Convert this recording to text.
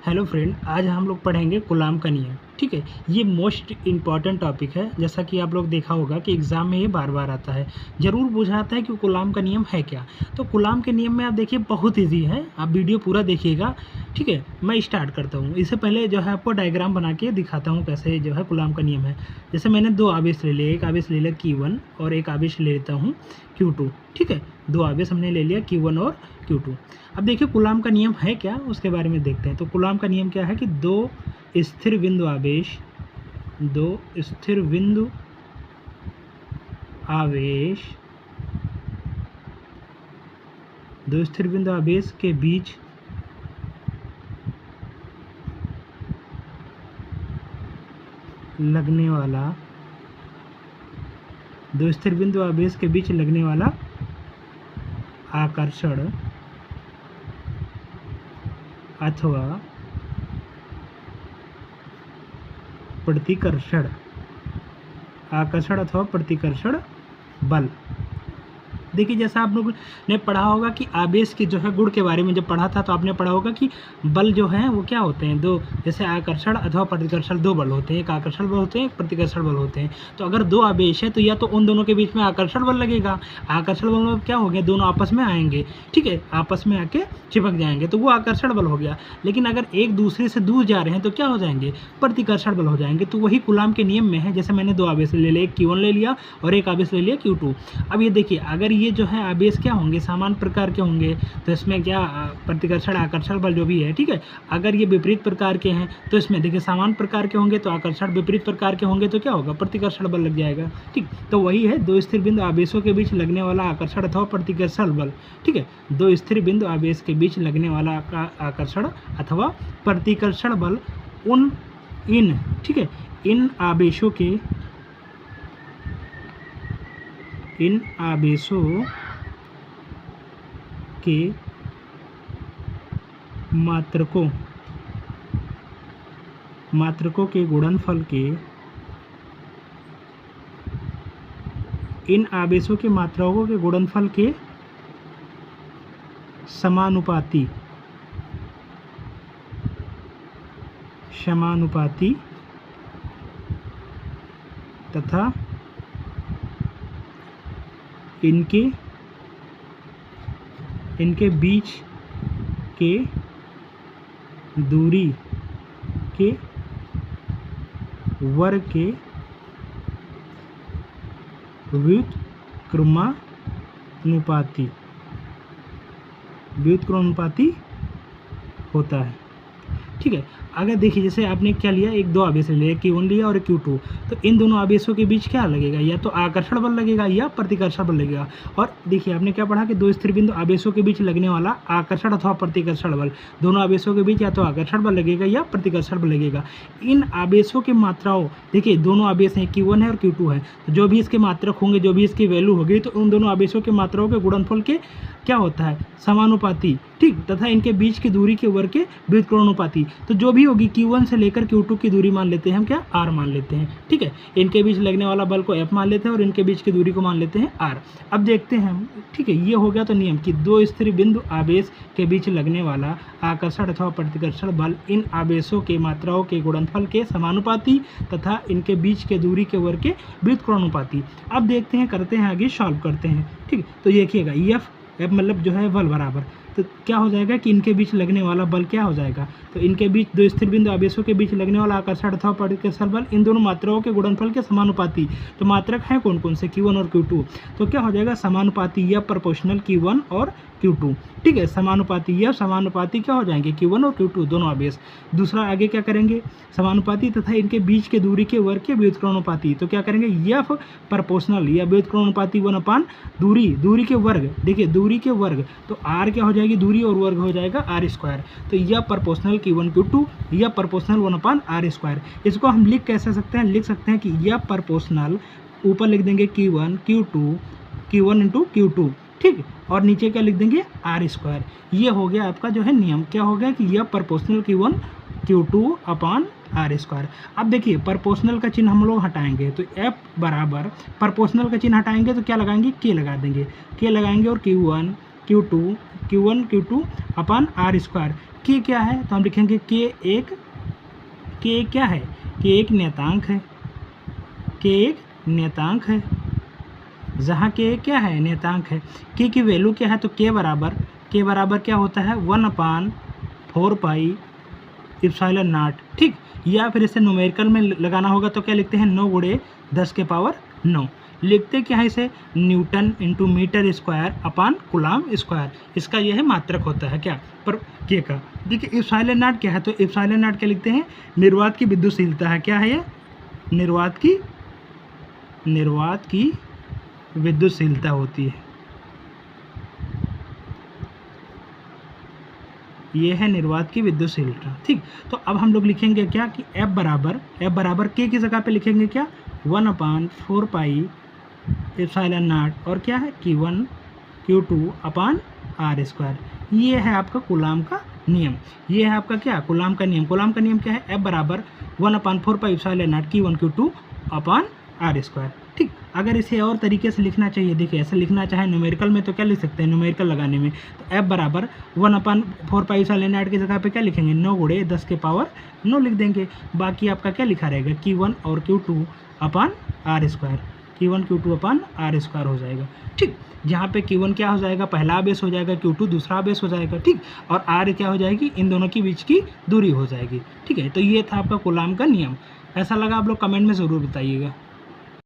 Hello friend, आज हम लोग पढ़ेंगे कूलाम का नियम। ठीक है, ये मोस्ट इम्पॉर्टेंट टॉपिक है। जैसा कि आप लोग देखा होगा कि एग्ज़ाम में ये बार बार आता है, ज़रूर बुझाता है कि कूलाम का नियम है क्या। तो कूलाम के नियम में आप देखिए बहुत इजी है, आप वीडियो पूरा देखिएगा। ठीक है, मैं स्टार्ट करता हूँ। इससे पहले जो है आपको डायग्राम बना के दिखाता हूँ कैसे जो है कूलाम का नियम है। जैसे मैंने दो आवेश ले लिए, एक आवेश ले लिया Q1 और एक आवेश ले लेता हूँ Q2। ठीक है, दो आवेश हमने ले लिया Q1 और Q2। अब देखिए कूलाम का नियम है क्या, उसके बारे में देखते हैं। तो कूलाम का नियम क्या है कि दो स्थिर बिंदु आवेश के बीच लगने वाला आकर्षण अथवा प्रतिकर्षण बल। देखिए जैसा आप लोग ने पढ़ा होगा कि आवेश के जो है गुण के बारे में जब पढ़ा था तो आपने पढ़ा होगा कि बल जो हैं वो क्या होते हैं, दो, जैसे आकर्षण अथवा प्रतिकर्षण दो बल होते हैं, एक आकर्षण बल होते हैं, एक प्रतिकर्षण बल होते हैं। तो अगर दो आवेश है तो या तो उन दोनों के बीच में आकर्षण बल लगेगा, आकर्षण बल में क्या हो गया, दोनों आपस में आएंगे। ठीक है, आपस में आके चिपक जाएंगे तो वो आकर्षण बल हो गया। लेकिन अगर एक दूसरे से दूर जा रहे हैं तो क्या हो जाएंगे, प्रतिकर्षण बल हो जाएंगे। तो वही कूलाम के नियम में है। जैसे मैंने दो आवेश ले लिया, एक Q1 ले लिया और एक आवेश ले लिया Q2। अब ये देखिए अगर ये जो है आवेश क्या होंगे, समान प्रकार के होंगे तो इसमें क्या प्रतिकर्षण आकर्षण बल जो भी है, ठीक है। अगर ये विपरीत प्रकार के हैं तो इसमें देखिए समान प्रकार के होंगे तो आकर्षण, विपरीत प्रकार के होंगे तो क्या होगा, प्रतिकर्षण बल लग जाएगा। ठीक, तो वही है दो स्थिर बिंदु आवेशों के बीच लगने वाला आकर्षण अथवा प्रतिकर्षण बल। ठीक है, दो स्थिर बिंदु आवेश के बीच लगने वाला आकर्षण अथवा प्रतिकर्षण बल ठीक है, इन आवेशों के मात्रकों के गुणनफल के, इन आवेशों के मात्राओं के गुणनफल के समानुपाती तथा इनके बीच के दूरी के वर्ग के व्युत्क्रमानुपाती होता है। ठीक है, अगर देखिए जैसे आपने क्या लिया, एक दो आवेश ले लिया, Q1 लिया और Q2, तो इन दोनों आवेशों के बीच क्या लगेगा, या तो आकर्षण बल लगेगा या प्रतिकर्षण बल लगेगा। और देखिए आपने क्या पढ़ा कि दो स्थिर बिंदु आवेशों के बीच लगने वाला आकर्षण अथवा प्रतिकर्षण बल, दोनों आवेशों के बीच या तो आकर्षण बल लगेगा या प्रतिकर्षण बल लगेगा। इन आवेशों के मात्राओं, देखिए दोनों आवेश हैं, Q1 है और Q2 है, तो जो भी इसके मात्रक होंगे, जो भी इसकी वैल्यू होगी, तो उन दोनों आवेशों के मात्राओं के गुणनफल के क्या होता है, समानुपाती। ठीक, तथा इनके बीच की दूरी के वर्ग के व्युत्क्रमानुपाती। तो जो भी होगी Q1 से लेकर Q2 की दूरी मान लेते हैं हम क्या, R मान लेते हैं। ठीक है, इनके बीच लगने वाला बल को F मान लेते हैं और इनके बीच की दूरी को मान लेते हैं R। अब देखते हैं हम, ठीक है, ये हो गया तो नियम कि दो स्थिर बिंदु आवेश के बीच लगने वाला आकर्षण अथवा प्रतिकर्षण बल इन आवेशों के मात्राओं के गुणनफल के समानुपाती तथा इनके बीच के दूरी के वर्ग के व्युत्क्रमानुपाती। अब देखते हैं, करते हैं आगे, सॉल्व करते हैं। ठीक, तो देखिएगा F मतलब जो है बल बराबर, तो क्या हो जाएगा कि इनके बीच लगने वाला बल क्या हो जाएगा, तो इनके बीच दो स्थिर बिंदु आवेशों के बीच लगने वाला आकर्षण अथवा प्रतिकर्षण बल इन दोनों मात्राओं के गुणनफल के समानुपाती। तो मात्रक हैं कौन कौन से, Q1 और Q2, तो क्या हो जाएगा समानुपाती या प्रोपोर्शनल Q1 और Q2। ठीक है, समानुपाती या समानुपाती क्या हो जाएंगे, Q1 और Q2 दोनों आवेश। दूसरा आगे क्या करेंगे, समानुपाती तथा इनके बीच के दूरी के वर्ग के व्युत्क्रमानुपाती। तो क्या करेंगे, F प्रोपोर्शनल या व्युत्क्रमानुपाती 1/, दूरी के वर्ग, देखिए दूरी के वर्ग, तो R क्या हो जाएगी, दूरी और वर्ग हो जाएगा R²। तो यह प्रोपोर्शनल Q1 Q2 या प्रोपोर्शनल 1/R²। इसको हम लिख कैसे सकते हैं, लिख सकते हैं कि यह प्रोपोर्शनल, ऊपर लिख देंगे Q1 into Q2, ठीक, और नीचे क्या लिख देंगे, R²। ये हो गया आपका जो है नियम, क्या हो गया कि यह प्रोपोर्शनल Q1 Q2/R²। अब देखिए प्रोपोर्शनल का चिन्ह हम लोग हटाएंगे, तो F बराबर प्रोपोर्शनल का चिन्ह हटाएंगे तो क्या लगाएंगे, K लगा देंगे, K लगाएंगे और Q1 Q2/R²। के क्या है, तो हम लिखेंगे के क्या है, के एक नियतांक है, के एक नियतांक है, जहाँ के क्या है, नियतांक है। के की वैल्यू क्या है, तो के बराबर क्या होता है 1/4 पाई इप्सिलॉन नॉट, ठीक। या फिर इसे न्यूमेरिकल में लगाना होगा तो क्या लिखते हैं 9 गुणे 10 के पावर 9, लिखते क्या है इसे newton into metre square upon coulomb square, इसका यह मात्रक होता है क्या पर के का। देखिए इप्सिलॉन नॉट क्या है, तो इप्सिलॉन नॉट क्या लिखते हैं निर्वात की विद्युतशीलता है, क्या है ये निर्वात की विद्युतशीलता होती है, ये है निर्वात की विद्युतशीलता, ठीक। तो अब हम लोग लिखेंगे क्या कि F बराबर के की जगह पे लिखेंगे क्या 1/4 पाई एप्सिलॉन नॉट और क्या है Q1 Q2 अपान R स्क्वायर। ये है आपका कूलाम का नियम, ये है आपका क्या कूलाम का नियम। कूलाम का नियम क्या है, F बराबर 1/4 pi epsilon not Q1 Q2 upon R square, ठीक। अगर इसे और तरीके से लिखना चाहिए, देखिए ऐसे लिखना चाहे न्यूमेरिकल में तो क्या लिख सकते हैं, न्यूमेरिकल लगाने में तो F बराबर 1/4 पाई एप्सिलॉन नॉट की जगह पे क्या लिखेंगे 9 गुणे 10 के पावर 9 लिख देंगे। बाकी आपका क्या लिखा रहेगा Q1 और Q2 अपान R स्क्वायर, Q1 Q2 अपान R स्क्वायर हो जाएगा, ठीक। जहाँ पे Q1 क्या हो जाएगा पहला आवेश हो जाएगा, Q2 दूसरा आवेश हो जाएगा, ठीक। और R क्या हो जाएगी इन दोनों के बीच की दूरी हो जाएगी, ठीक है। तो ये था आपका कूलाम का नियम। ऐसा लगा आप लोग कमेंट में ज़रूर बताइएगा।